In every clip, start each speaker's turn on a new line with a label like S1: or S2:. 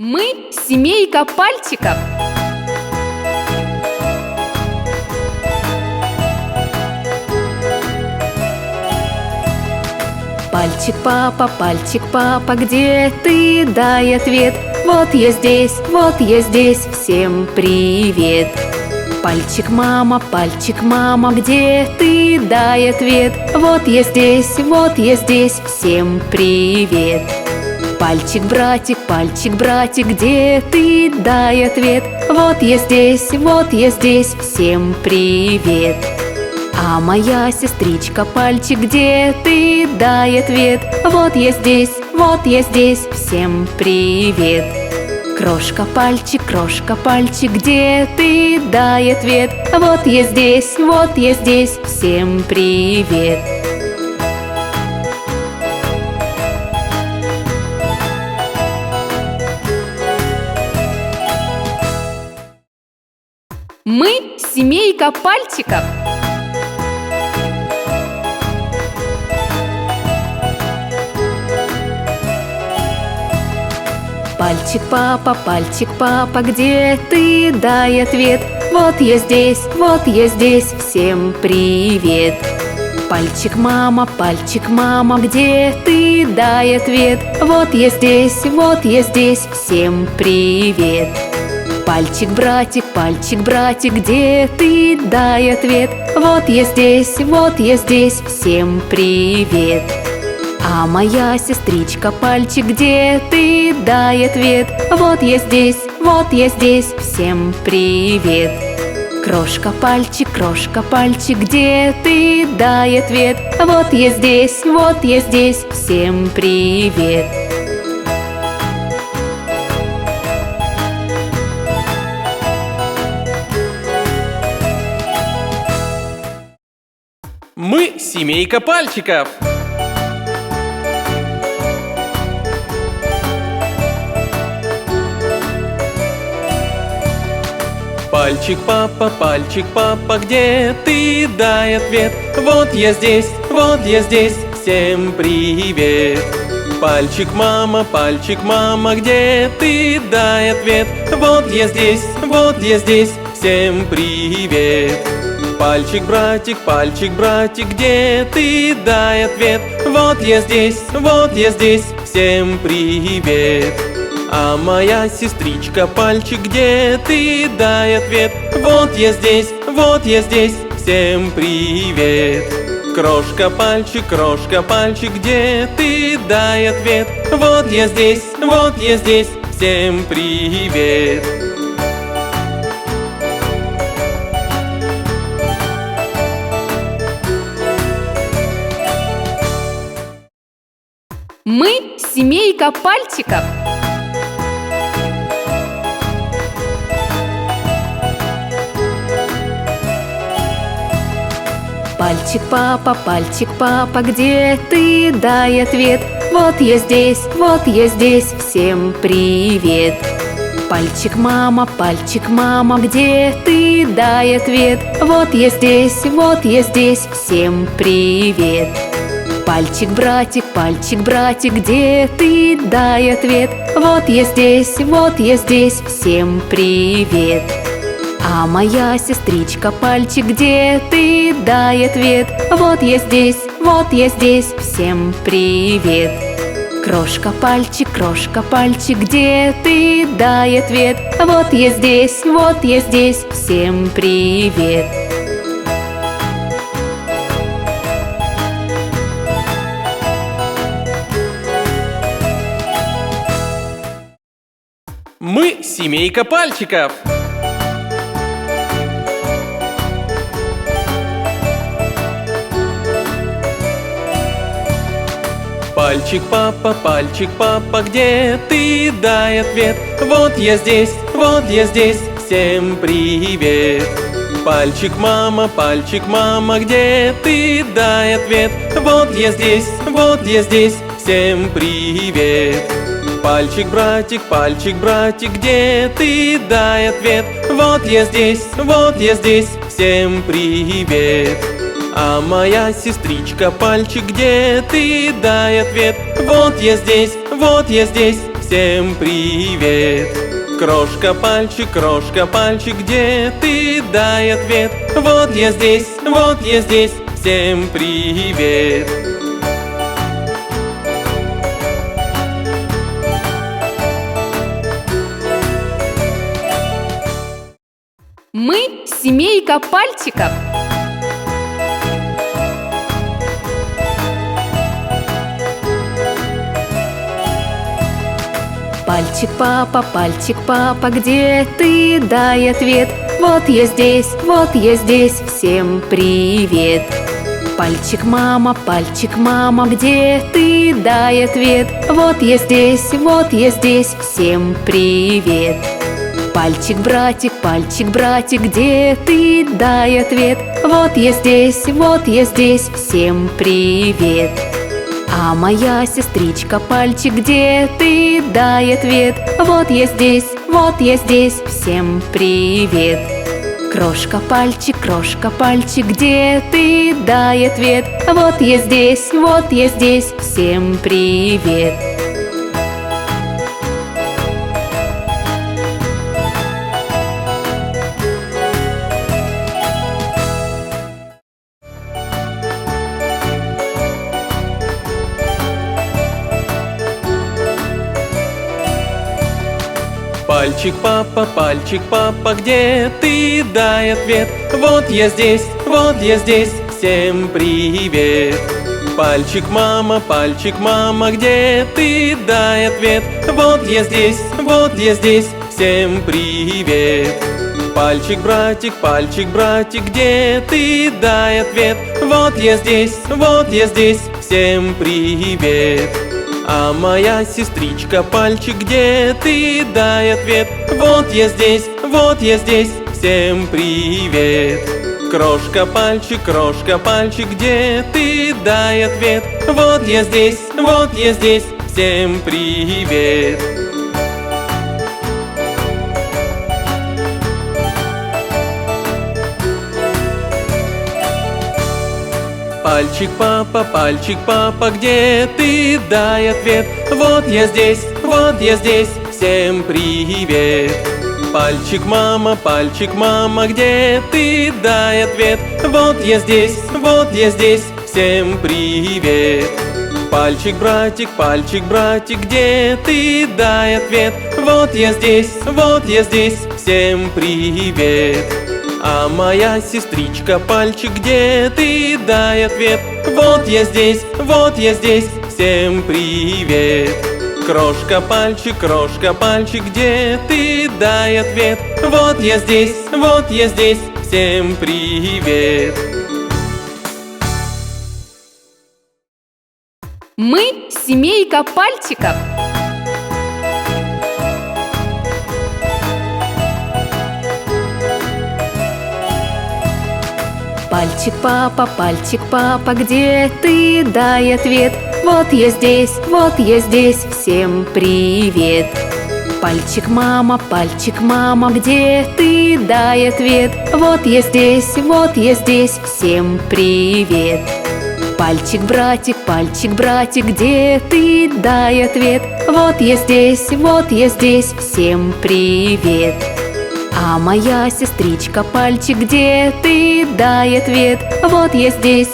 S1: Мы семейка пальчиков. Пальчик, папа, где ты? Дай ответ. Вот я здесь, всем привет. Пальчик, мама, где ты? Дай ответ. Вот я здесь, всем привет. Пальчик, братик, где ты? Дай ответ. Вот я здесь, всем привет. А моя сестричка пальчик, где ты? Дай ответ. Вот я здесь, всем привет. Крошка пальчик, где ты? Дай ответ. Вот я здесь, всем привет. Мы семейка пальчиков. Пальчик, папа, где ты? Дай ответ. Вот я здесь, всем привет. Пальчик, мама, где ты? Дай ответ. Вот я здесь, всем привет. Пальчик, братик, где ты? Дай ответ. Вот я здесь, всем привет. А моя сестричка пальчик, где ты? Дай ответ. Вот я здесь, всем привет. Крошка пальчик, где ты? Дай ответ. Вот я здесь, всем привет.
S2: Мы семейка пальчиков. Пальчик, папа, где ты? Дай ответ. Вот я здесь, всем привет. Пальчик, мама, где ты? Дай ответ. Вот я здесь, всем привет. Пальчик, братик, где ты? Дай ответ. Вот я здесь, всем привет. А моя сестричка пальчик, где ты? Дай ответ. Вот я здесь, всем привет. Крошка пальчик, где ты? Дай ответ. Вот я здесь, всем привет.
S1: Мы семейка пальчиков. Пальчик, папа, где ты? Дай ответ. Вот я здесь, всем привет. Пальчик, мама, где ты? Дай ответ. Вот я здесь, всем привет. Пальчик, братик, где ты? Дай ответ. Вот я здесь, всем привет. А моя сестричка пальчик, где ты? Дай ответ. Вот я здесь, всем привет. Крошка пальчик, где ты? Дай ответ. Вот я здесь, всем привет.
S2: Мы семейка пальчиков. Пальчик, папа, где ты? Дай ответ. Вот я здесь, всем привет. Пальчик, мама, где ты? Дай ответ. Вот я здесь, всем привет. Пальчик, братик, где ты? Дай ответ. Вот я здесь, всем привет. А моя сестричка пальчик, где ты? Дай ответ. Вот я здесь, всем привет. Крошка, пальчик, где ты? Дай ответ. Вот я здесь, всем привет.
S1: Мы семейка пальчиков. Пальчик, папа, где ты? Дай ответ. Вот я здесь, всем привет. Пальчик, мама, где ты? Дай ответ. Вот я здесь, всем привет. Пальчик, братик, где ты? Дай ответ. Вот я здесь, всем привет. А моя сестричка пальчик, где ты? Дай ответ. Вот я здесь, всем привет. Крошка, пальчик, где ты? Дай ответ. Вот я здесь, всем привет.
S2: Пальчик, папа, где ты? Дай ответ. Вот я здесь, всем привет. Пальчик, мама, где ты? Дай ответ. Вот я здесь, всем привет. Пальчик, братик, где ты? Дай ответ. Вот я здесь, всем привет. А моя сестричка пальчик, где ты? Дай ответ. Вот я здесь, всем привет. Крошка, пальчик, где ты? Дай ответ. Вот я здесь, всем привет. Пальчик, папа, где ты? Дай ответ. Вот я здесь, всем привет. Пальчик, мама, где ты? Дай ответ. Вот я здесь, всем привет. Пальчик, братик, где ты? Дай ответ. Вот я здесь, всем привет. А моя сестричка пальчик, где ты? Дай ответ. Вот я здесь, всем привет. Крошка, пальчик, где ты? Дай ответ. Вот я здесь, всем привет.
S1: Мы семейка пальчиков. Пальчик, папа, где ты? Дай ответ. Вот я здесь, всем привет. Пальчик, мама, где ты? Дай ответ. Вот я здесь, всем привет. Пальчик, братик, где ты? Дай ответ. Вот я здесь, всем привет. А моя сестричка пальчик, где ты? Дай ответ. Вот я здесь,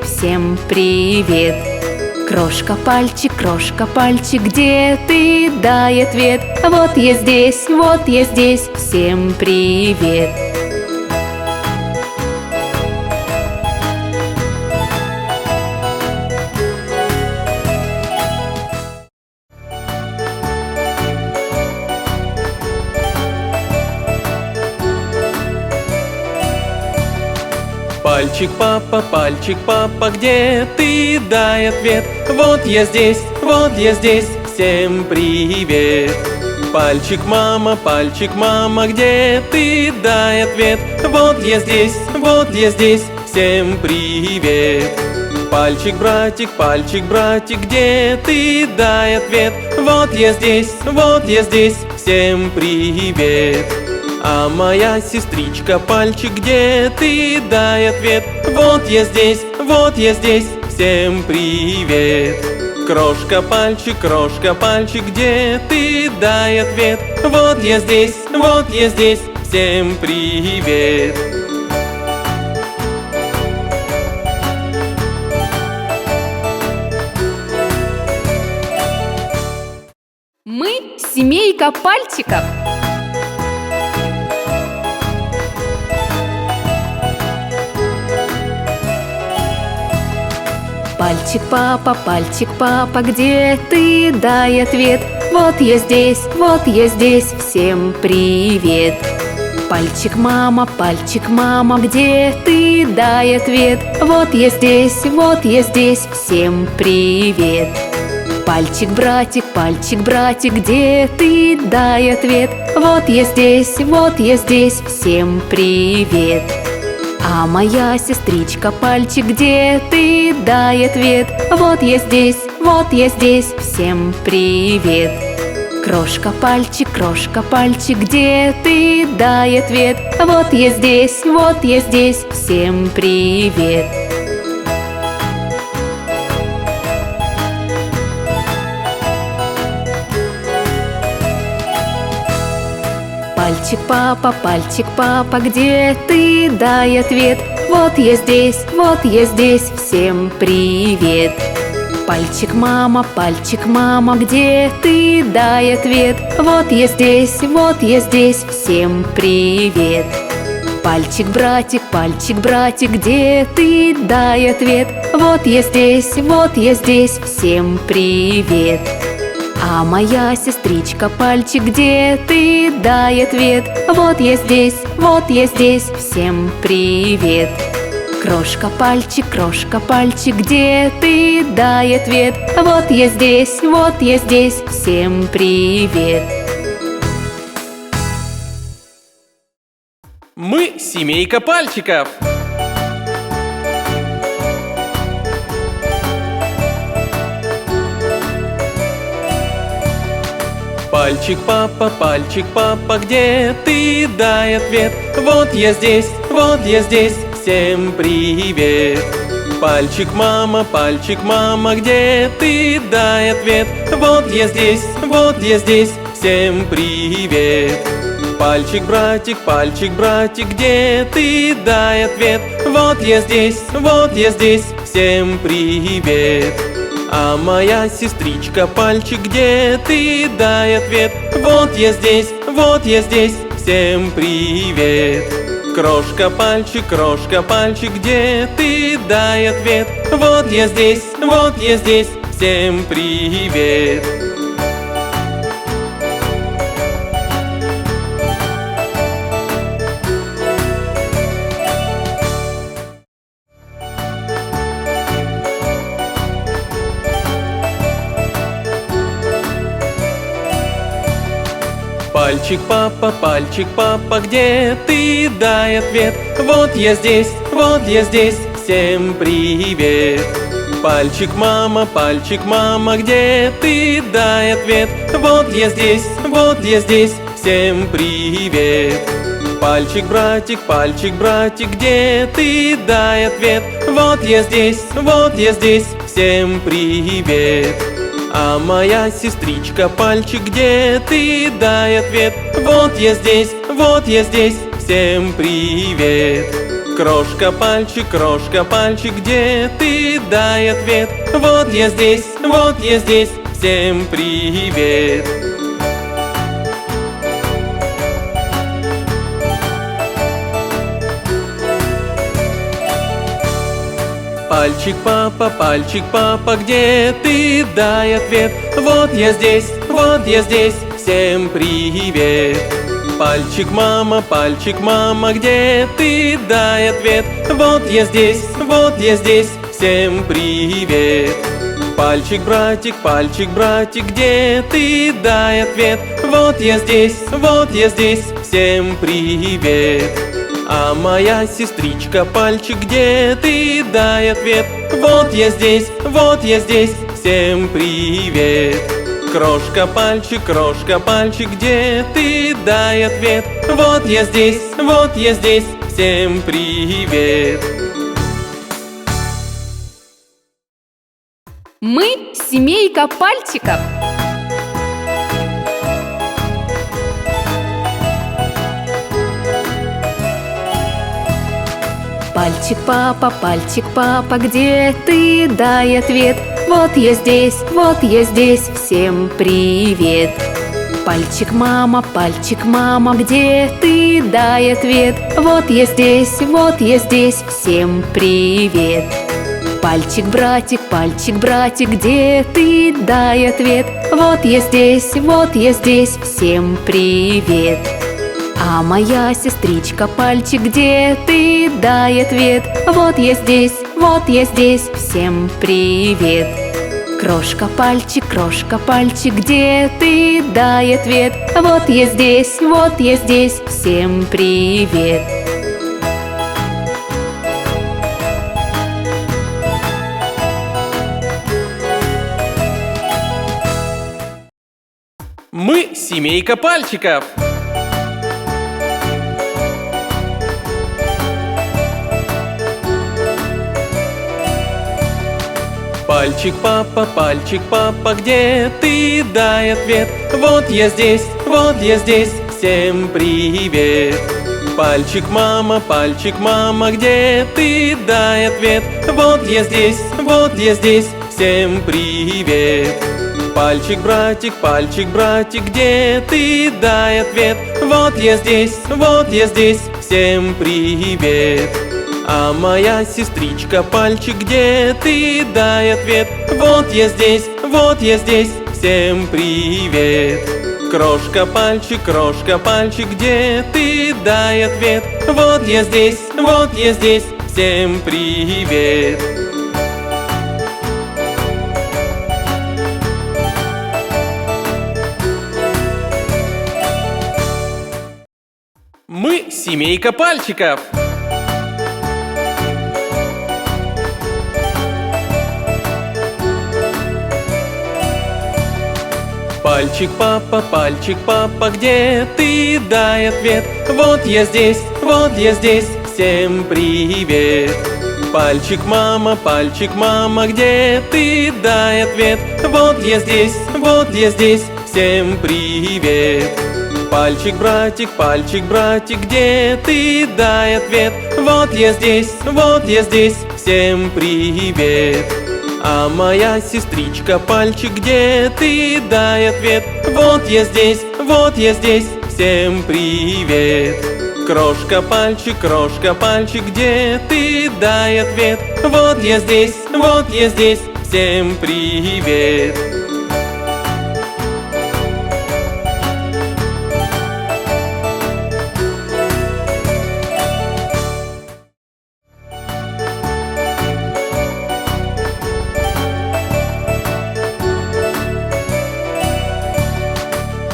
S1: всем привет. Крошка, пальчик, где ты? Дай ответ. Вот я здесь, всем привет.
S2: Пальчик, папа, где ты? Дай ответ. Вот я здесь, всем привет. Пальчик, мама, где ты? Дай ответ. Вот я здесь, всем привет. Пальчик, братик, где ты? Дай ответ. Вот я здесь, всем привет. А моя сестричка пальчик, где ты? Дай ответ. Вот я здесь, всем привет. крошка, пальчик, где ты? Дай ответ. Вот я здесь, всем привет.
S1: Мы семейка пальчиков. Пальчик, папа, где ты? Дай ответ. Вот я здесь, всем привет. Пальчик, мама, где ты? Дай ответ. Вот я здесь, всем привет. Пальчик, братик, где ты? Дай ответ. Вот я здесь, всем привет. А моя сестричка пальчик, где ты? Дай ответ. Вот я здесь, всем привет. Крошка, пальчик, где ты? Дай ответ. Вот я здесь, всем привет. Пальчик, папа, где ты? Дай ответ. Вот я здесь, всем привет. Пальчик, мама, где ты? Дай ответ. Вот я здесь, всем привет. Пальчик, братик, где ты? Дай ответ. Вот я здесь, всем привет. А моя сестричка пальчик, где ты? Дай ответ. Вот я здесь, всем привет. Крошка, пальчик, где ты? Дай ответ. Вот я здесь, всем привет.
S2: Мы семейка пальчиков. Пальчик, папа, где ты? Дай ответ. Вот я здесь, всем привет. Пальчик, мама, где ты? Дай ответ. Вот я здесь, всем привет. Пальчик, братик, где ты? Дай ответ. Вот я здесь, всем привет. А моя сестричка пальчик, где ты? Дай ответ. Вот я здесь, всем привет. Крошка, пальчик, где ты? Дай ответ. Вот я здесь, всем привет. Пальчик, папа, где ты? Дай ответ. Вот я здесь, всем привет. Пальчик, мама, где ты? Дай ответ. Вот я здесь, всем привет. Пальчик, братик, где ты? Дай ответ. Вот я здесь, всем привет. А моя сестричка пальчик, где ты? Дай ответ. Вот я здесь, всем привет. Крошка, пальчик, где ты? Дай ответ. Вот я здесь, всем привет. Пальчик, папа, где ты? Дай ответ. Вот я здесь, всем привет. Пальчик, мама, где ты? Дай ответ. Вот я здесь, всем привет. Пальчик, братик, где ты? Дай ответ. Вот я здесь, всем привет. А моя сестричка пальчик, где ты? Дай ответ. Вот я здесь, всем привет. Крошка, пальчик, где ты? Дай ответ. Вот я здесь, всем привет.
S1: Мы семейка пальчиков. Пальчик папа, где ты? Дай ответ. Вот я здесь, всем привет. Пальчик мама, где ты? Дай ответ. Вот я здесь, всем привет. Пальчик братик, где ты? Дай ответ. Вот я здесь, всем привет. А моя сестричка пальчик, где ты? Дай ответ. Вот я здесь, всем привет. Крошка пальчик, где ты? Дай ответ. Вот я здесь, всем привет.
S2: Мы семейка пальчиков. Пальчик папа, где ты? Дай ответ. Вот я здесь, всем привет. Пальчик мама, где ты? Дай ответ. Вот я здесь, всем привет. Пальчик братик, где ты? Дай ответ. Вот я здесь, всем привет. А моя сестричка пальчик, где ты? Дай ответ. Вот я здесь, всем привет. Крошка пальчик, где ты? Дай ответ. Вот я здесь, всем привет. Мы семейка пальчиков. Пальчик папа, где ты? Дай ответ. Вот я здесь, всем привет. Пальчик мама, где ты? Дай ответ. Вот я здесь, всем привет. Пальчик братик, где ты? Дай ответ. Вот я здесь, всем привет. А моя сестричка пальчик, где ты? Дай ответ. Вот я здесь, всем привет. Крошка пальчик, где ты? Дай ответ. Вот я здесь, всем привет.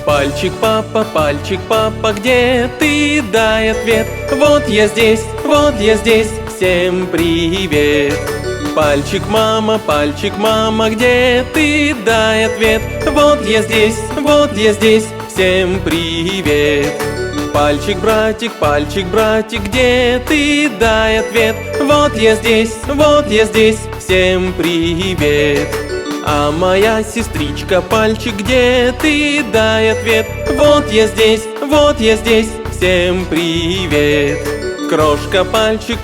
S2: Пальчик папа, где ты? Дай ответ. Вот я здесь, всем привет. Пальчик мама, где ты? Дай ответ. Вот я здесь, всем привет. Пальчик братик, где ты? Дай ответ. Вот я здесь, всем привет. А моя сестричка пальчик, где ты? Дай ответ. Вот я здесь, всем привет. Крошка пальчик,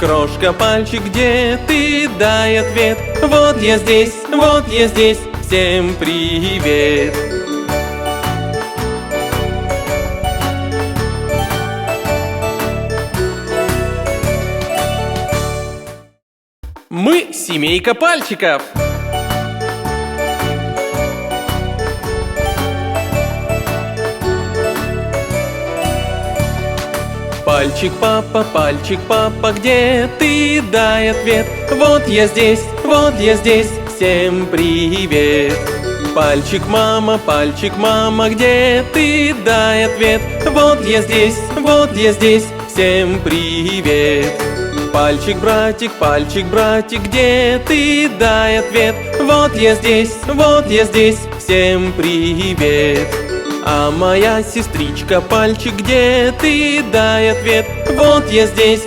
S2: где ты? Дай ответ. Вот я здесь, всем привет. Мы семейка пальчиков. Пальчик папа, где ты? Дай ответ. Вот я здесь, всем привет. Пальчик мама, где ты? Дай ответ. Вот я здесь, всем привет. Пальчик братик, где ты? Дай ответ. Вот я здесь, всем привет. А моя сестричка пальчик, где ты? Дай ответ. Вот я здесь,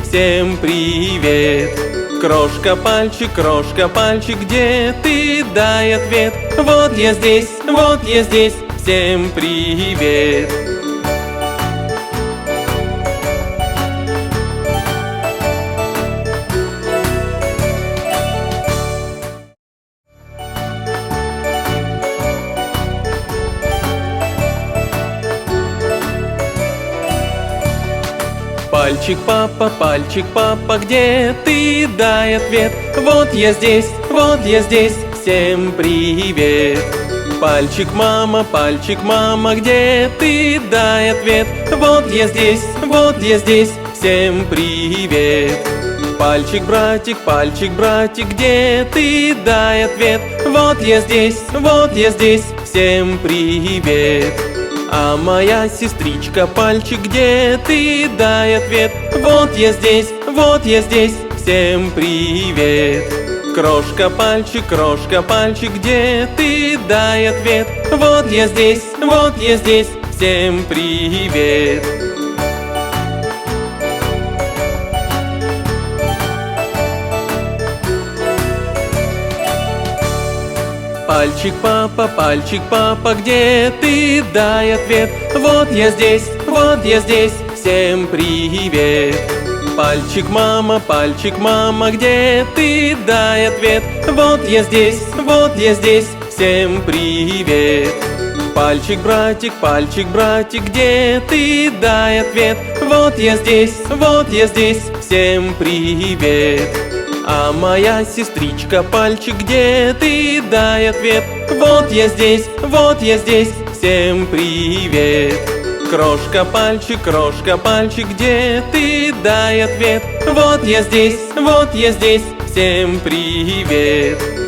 S2: всем привет. Крошка, пальчик, где ты? Дай ответ. Вот я здесь, всем привет. Пальчик, папа, где ты? Дай ответ. Вот я здесь, всем привет. Пальчик, мама, где ты? Дай ответ. Вот я здесь, всем привет. Пальчик, братик, где ты? Дай ответ. Вот я здесь, всем привет. А моя сестричка, пальчик, где ты? Дай ответ. Вот я здесь, всем привет. Крошка, пальчик, где ты? Дай ответ. Вот я здесь, всем привет. Пальчик, папа, где ты? Дай ответ. Вот я здесь, всем привет. Пальчик, мама, где ты? Дай ответ. Вот я здесь, всем привет. Пальчик, братик, где ты? Дай ответ. Вот я здесь, всем привет. А моя сестричка, пальчик, где ты? Дай ответ. Вот я здесь, всем привет. Крошка, пальчик, где ты? Дай ответ. Вот я здесь, всем привет.